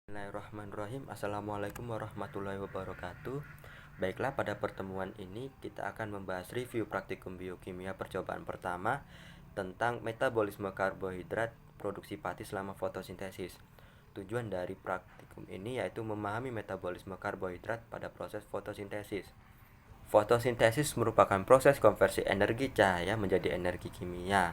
Bismillahirrahmanirrahim. Assalamualaikum warahmatullahi wabarakatuh. Baiklah, pada pertemuan ini kita akan membahas review praktikum biokimia percobaan pertama tentang metabolisme karbohidrat produksi pati selama fotosintesis. Tujuan dari praktikum ini yaitu memahami metabolisme karbohidrat pada proses fotosintesis. Fotosintesis merupakan proses konversi energi cahaya menjadi energi kimia.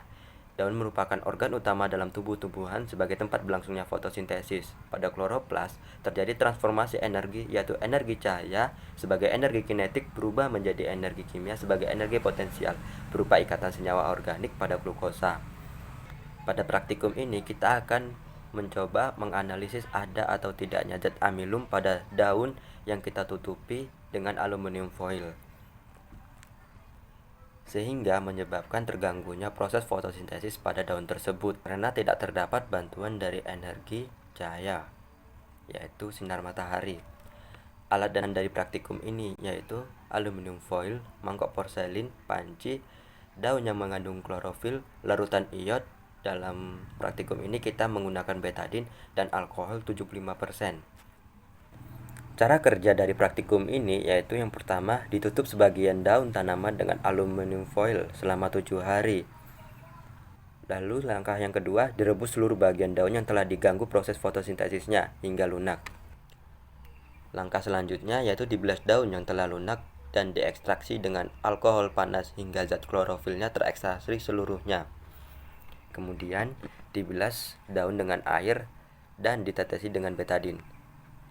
Daun merupakan organ utama dalam tubuh tumbuhan sebagai tempat berlangsungnya fotosintesis. Pada kloroplas, terjadi transformasi energi, yaitu energi cahaya sebagai energi kinetik berubah menjadi energi kimia sebagai energi potensial berupa ikatan senyawa organik pada glukosa. Pada praktikum ini kita akan mencoba menganalisis ada atau tidaknya zat amilum pada daun yang kita tutupi dengan aluminium foil, sehingga menyebabkan terganggunya proses fotosintesis pada daun tersebut karena tidak terdapat bantuan dari energi cahaya, yaitu sinar matahari. Alat dan dari praktikum ini yaitu aluminium foil, mangkok porselin, panci, daun yang mengandung klorofil, larutan iod. Dalam praktikum ini kita menggunakan betadin dan alkohol 75%. Cara kerja dari praktikum ini yaitu yang pertama, ditutup sebagian daun tanaman dengan aluminium foil selama 7 hari. Lalu langkah yang kedua, direbus seluruh bagian daun yang telah diganggu proses fotosintesisnya hingga lunak. Langkah selanjutnya yaitu dibilas daun yang telah lunak dan diekstraksi dengan alkohol panas hingga zat klorofilnya terekstraksi seluruhnya. Kemudian dibilas daun dengan air dan ditetesi dengan betadin.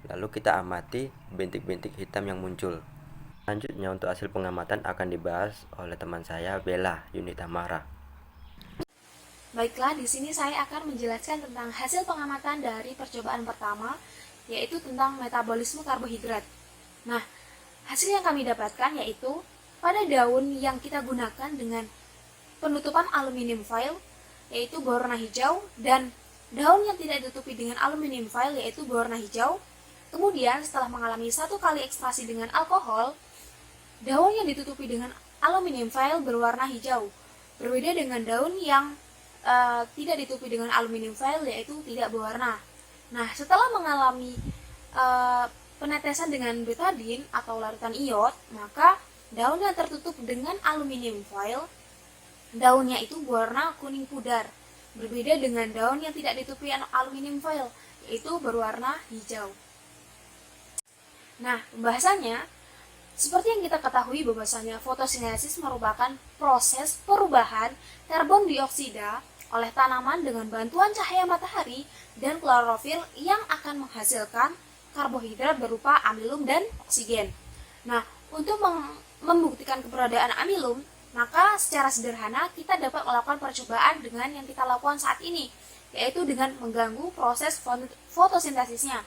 Lalu kita amati bintik-bintik hitam yang muncul. Selanjutnya untuk hasil pengamatan akan dibahas oleh teman saya, Bella Yunita Mara. Baiklah, di sini saya akan menjelaskan tentang hasil pengamatan dari percobaan pertama, yaitu tentang metabolisme karbohidrat. Nah, hasil yang kami dapatkan yaitu pada daun yang kita gunakan dengan penutupan aluminium foil, yaitu berwarna hijau, dan daun yang tidak ditutupi dengan aluminium foil, yaitu berwarna hijau. Kemudian setelah mengalami satu kali ekstraksi dengan alkohol, daun yang ditutupi dengan aluminium foil berwarna hijau, berbeda dengan daun yang tidak ditutupi dengan aluminium foil, yaitu tidak berwarna. Nah, setelah mengalami penetesan dengan betadin atau larutan iod, maka daun yang tertutup dengan aluminium foil, daunnya itu berwarna kuning pudar, berbeda dengan daun yang tidak ditutupi aluminium foil, yaitu berwarna hijau. Nah, pembahasannya, seperti yang kita ketahui bahwasanya fotosintesis merupakan proses perubahan karbon dioksida oleh tanaman dengan bantuan cahaya matahari dan klorofil yang akan menghasilkan karbohidrat berupa amilum dan oksigen. Nah, untuk membuktikan keberadaan amilum, maka secara sederhana kita dapat melakukan percobaan dengan yang kita lakukan saat ini, yaitu dengan mengganggu proses fotosintesisnya.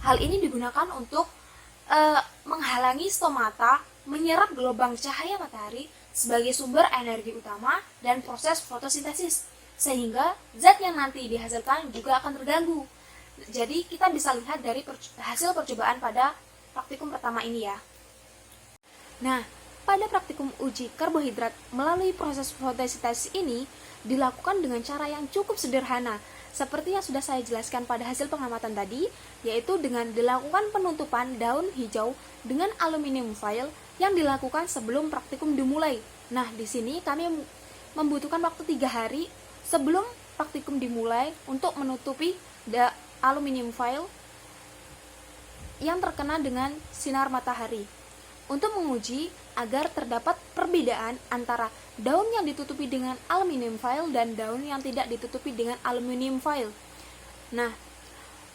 Hal ini digunakan untuk menghalangi stomata menyerap gelombang cahaya matahari sebagai sumber energi utama dan proses fotosintesis, sehingga zat yang nanti dihasilkan juga akan terganggu. Jadi kita bisa lihat dari hasil percobaan pada praktikum pertama ini ya. Nah, pada praktikum uji karbohidrat melalui proses fotosintesis ini dilakukan dengan cara yang cukup sederhana, seperti yang sudah saya jelaskan pada hasil pengamatan tadi, yaitu dengan dilakukan penutupan daun hijau dengan aluminium foil yang dilakukan sebelum praktikum dimulai. Nah, di sini kami membutuhkan waktu 3 hari sebelum praktikum dimulai untuk menutupi aluminium foil yang terkena dengan sinar matahari, untuk menguji agar terdapat perbedaan antara daun yang ditutupi dengan aluminium foil dan daun yang tidak ditutupi dengan aluminium foil. Nah,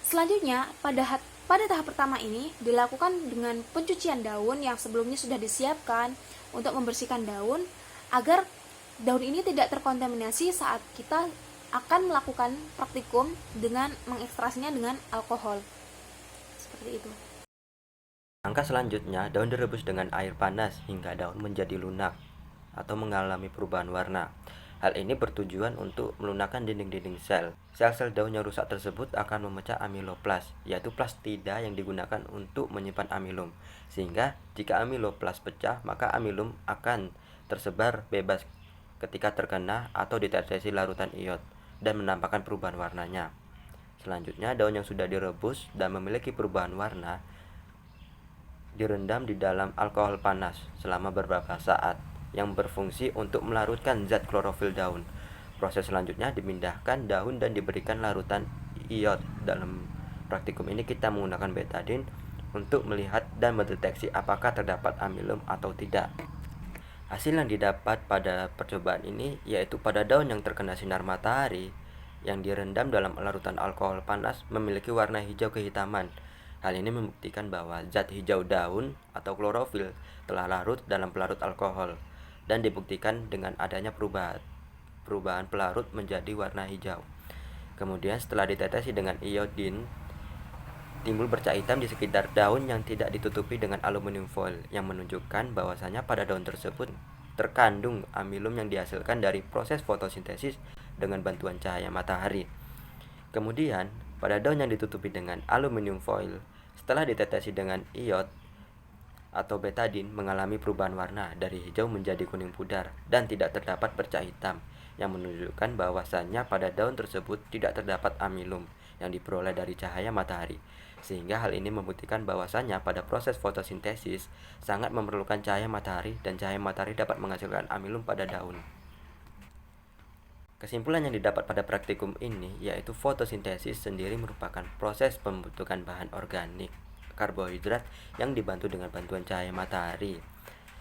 selanjutnya pada tahap pertama ini dilakukan dengan pencucian daun yang sebelumnya sudah disiapkan untuk membersihkan daun agar daun ini tidak terkontaminasi saat kita akan melakukan praktikum dengan mengekstraksinya dengan alkohol. Seperti itu. Langkah selanjutnya, daun direbus dengan air panas hingga daun menjadi lunak atau mengalami perubahan warna. Hal ini bertujuan untuk melunakkan dinding-dinding sel. Sel-sel daun yang rusak tersebut akan memecah amiloplas, yaitu plastida yang digunakan untuk menyimpan amilum. Sehingga jika amiloplas pecah, maka amilum akan tersebar bebas ketika terkena atau ditetesi larutan iod dan menampakkan perubahan warnanya. Selanjutnya, daun yang sudah direbus dan memiliki perubahan warna direndam di dalam alkohol panas selama beberapa saat yang berfungsi untuk melarutkan zat klorofil daun. Proses selanjutnya dipindahkan daun dan diberikan larutan iod. Dalam praktikum ini kita menggunakan betadine untuk melihat dan mendeteksi apakah terdapat amilum atau tidak. Hasil yang didapat pada percobaan ini yaitu pada daun yang terkena sinar matahari yang direndam dalam larutan alkohol panas memiliki warna hijau kehitaman. Hal ini membuktikan bahwa zat hijau daun atau klorofil telah larut dalam pelarut alkohol dan dibuktikan dengan adanya perubahan pelarut menjadi warna hijau. Kemudian setelah ditetesi dengan iodin, timbul bercak hitam di sekitar daun yang tidak ditutupi dengan aluminium foil yang menunjukkan bahwasanya pada daun tersebut terkandung amilum yang dihasilkan dari proses fotosintesis dengan bantuan cahaya matahari. Kemudian, pada daun yang ditutupi dengan aluminium foil, setelah ditetesi dengan iod atau betadine mengalami perubahan warna dari hijau menjadi kuning pudar dan tidak terdapat bercak hitam yang menunjukkan bahwasannya pada daun tersebut tidak terdapat amilum yang diperoleh dari cahaya matahari. Sehingga hal ini membuktikan bahwasannya pada proses fotosintesis sangat memerlukan cahaya matahari dan cahaya matahari dapat menghasilkan amilum pada daun. Kesimpulan yang didapat pada praktikum ini yaitu fotosintesis sendiri merupakan proses pembentukan bahan organik karbohidrat yang dibantu dengan bantuan cahaya matahari.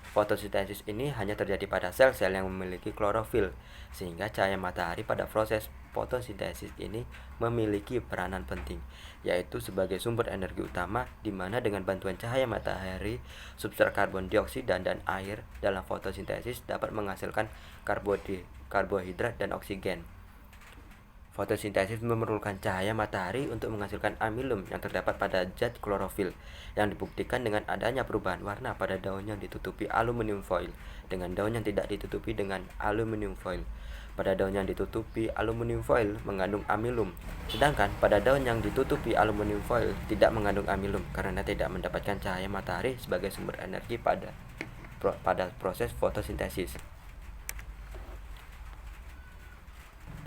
Fotosintesis ini hanya terjadi pada sel-sel yang memiliki klorofil, sehingga cahaya matahari pada proses fotosintesis ini memiliki peranan penting, yaitu sebagai sumber energi utama di mana dengan bantuan cahaya matahari, substrat karbon dioksida dan air dalam fotosintesis dapat menghasilkan karbohidrat dan oksigen. Fotosintesis memerlukan cahaya matahari untuk menghasilkan amilum yang terdapat pada zat klorofil yang dibuktikan dengan adanya perubahan warna pada daun yang ditutupi aluminium foil dengan daun yang tidak ditutupi dengan aluminium foil. Pada daun yang ditutupi aluminium foil mengandung amilum, sedangkan pada daun yang ditutupi aluminium foil tidak mengandung amilum karena tidak mendapatkan cahaya matahari sebagai sumber energi pada proses fotosintesis.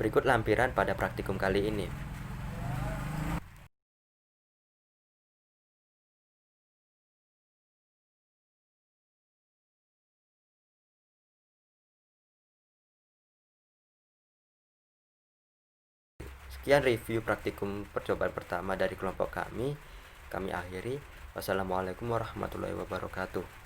Berikut lampiran pada praktikum kali ini. Sekian review praktikum percobaan pertama dari kelompok kami. Kami akhiri. Wassalamualaikum warahmatullahi wabarakatuh.